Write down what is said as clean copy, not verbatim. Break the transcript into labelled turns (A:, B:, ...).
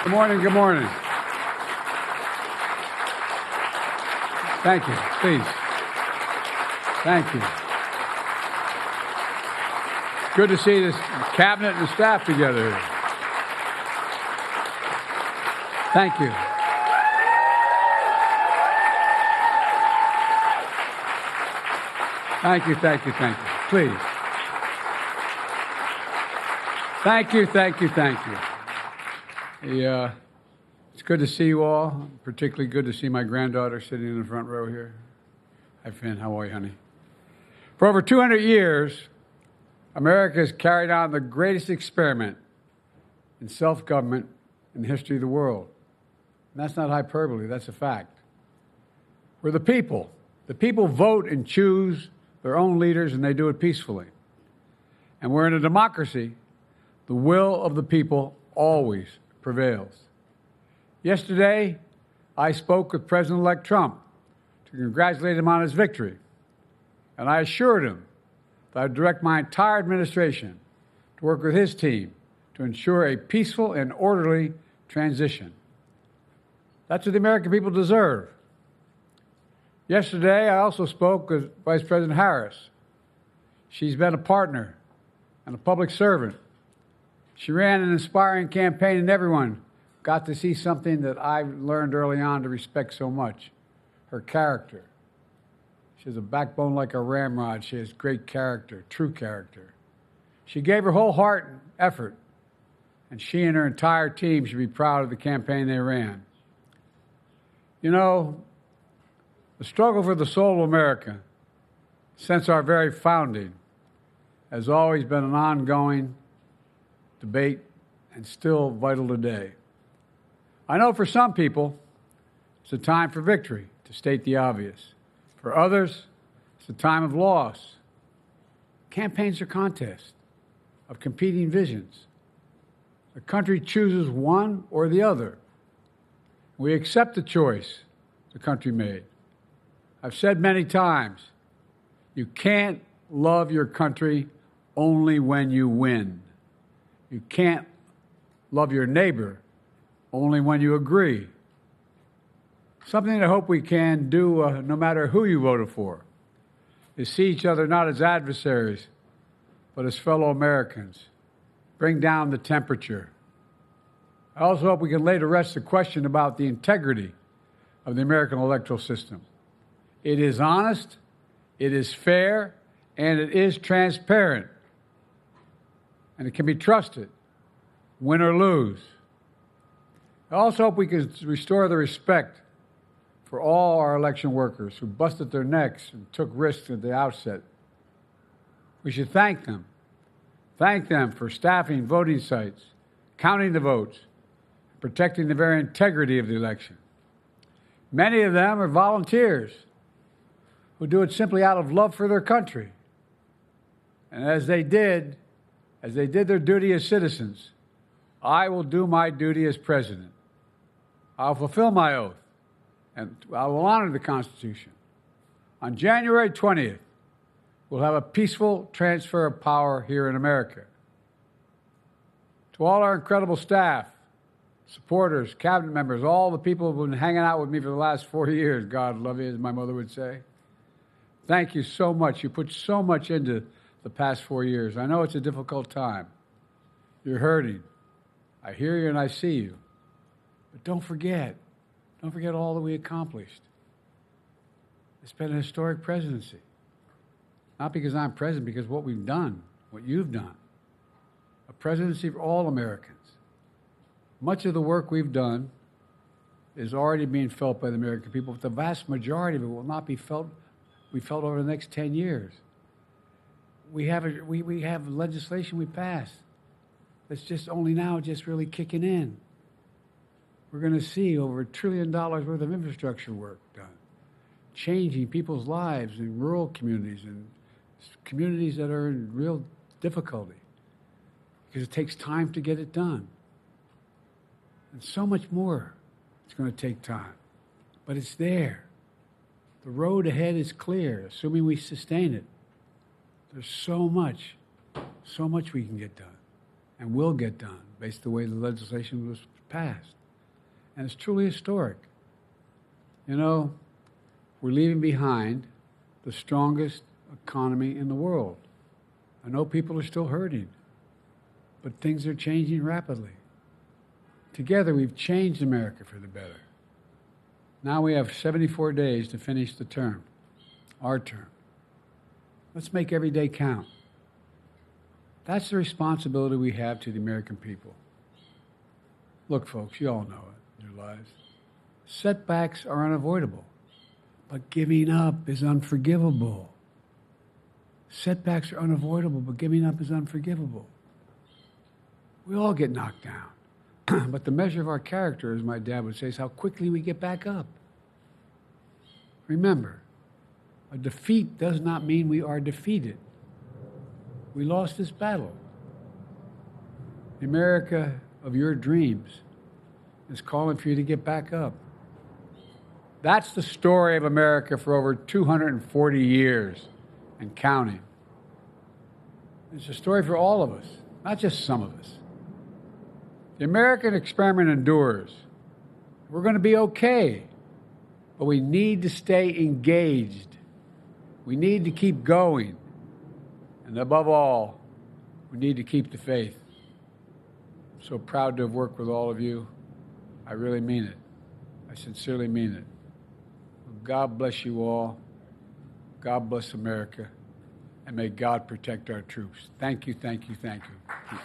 A: Good morning, good morning. Thank you, please. Thank you. Good to see this cabinet and staff together here. Thank you. Thank you, thank you, thank you. Please. Thank you, thank you, thank you. It's good to see you all. Particularly good to see my granddaughter sitting in the front row here. Hi, Finn. How are you, honey? For over 200 years, America has carried on the greatest experiment in self-government in the history of the world. And that's not hyperbole, that's a fact. We're the people. The people vote and choose their own leaders, and they do it peacefully. And we're in a democracy. The will of the people always prevails. Yesterday, I spoke with President-elect Trump to congratulate him on his victory. And I assured him that I'd direct my entire administration to work with his team to ensure a peaceful and orderly transition. That's what the American people deserve. Yesterday, I also spoke with Vice President Harris. She's been a partner and a public servant. She ran an inspiring campaign, and everyone got to see something that I learned early on to respect so much, her character. She has a backbone like a ramrod. She has great character, true character. She gave her whole heart and effort, and she and her entire team should be proud of the campaign they ran. You know, the struggle for the soul of America, since our very founding, has always been an ongoing debate and still vital today. I know for some people, it's a time for victory, to state the obvious. For others, it's a time of loss. Campaigns are contests of competing visions. The country chooses one or the other. We accept the choice the country made. I've said many times, you can't love your country only when you win. You can't love your neighbor only when you agree. Something I hope we can do, no matter who you voted for, is see each other not as adversaries, but as fellow Americans. Bring down the temperature. I also hope we can lay to rest the question about the integrity of the American electoral system. It is honest, it is fair, and it is transparent. And it can be trusted, win or lose. I also hope we can restore the respect for all our election workers who busted their necks and took risks at the outset. We should thank them. Thank them for staffing voting sites, counting the votes, and protecting the very integrity of the election. Many of them are volunteers who do it simply out of love for their country. And as they did their duty as citizens, I will do my duty as president. I'll fulfill my oath, and I will honor the Constitution. On January 20th, we'll have a peaceful transfer of power here in America. To all our incredible staff, supporters, cabinet members, all the people who've been hanging out with me for the last 4 years, God love you, as my mother would say. Thank you so much. You put so much into the past 4 years. I know it's a difficult time. You're hurting. I hear you and I see you. But don't forget all that we accomplished. It's been a historic presidency. Not because I'm president, because what we've done, what you've done. A presidency for all Americans. Much of the work we've done is already being felt by the American people, but the vast majority of it will not be felt over the next 10 years. We have legislation we passed that's just only now just really kicking in. We're going to see over $1 trillion worth of infrastructure work done, changing people's lives in rural communities and communities that are in real difficulty because it takes time to get it done. And so much more it's going to take time, but it's there. The road ahead is clear, assuming we sustain it. There's so much we can get done and will get done based on the way the legislation was passed. And it's truly historic. You know, we're leaving behind the strongest economy in the world. I know people are still hurting, but things are changing rapidly. Together, we've changed America for the better. Now we have 74 days to finish the term, our term. Let's make every day count. That's the responsibility we have to the American people. Look, folks, you all know it in your lives. Setbacks are unavoidable, but giving up is unforgivable. Setbacks are unavoidable, but giving up is unforgivable. We all get knocked down. But the measure of our character, as my dad would say, is how quickly we get back up. Remember, a defeat does not mean we are defeated. We lost this battle. The America of your dreams is calling for you to get back up. That's the story of America for over 240 years and counting. It's a story for all of us, not just some of us. The American experiment endures. We're going to be okay, but we need to stay engaged. We need to keep going. And above all, we need to keep the faith. I'm so proud to have worked with all of you. I really mean it. I sincerely mean it. God bless you all. God bless America. And may God protect our troops. Thank you, thank you, thank you.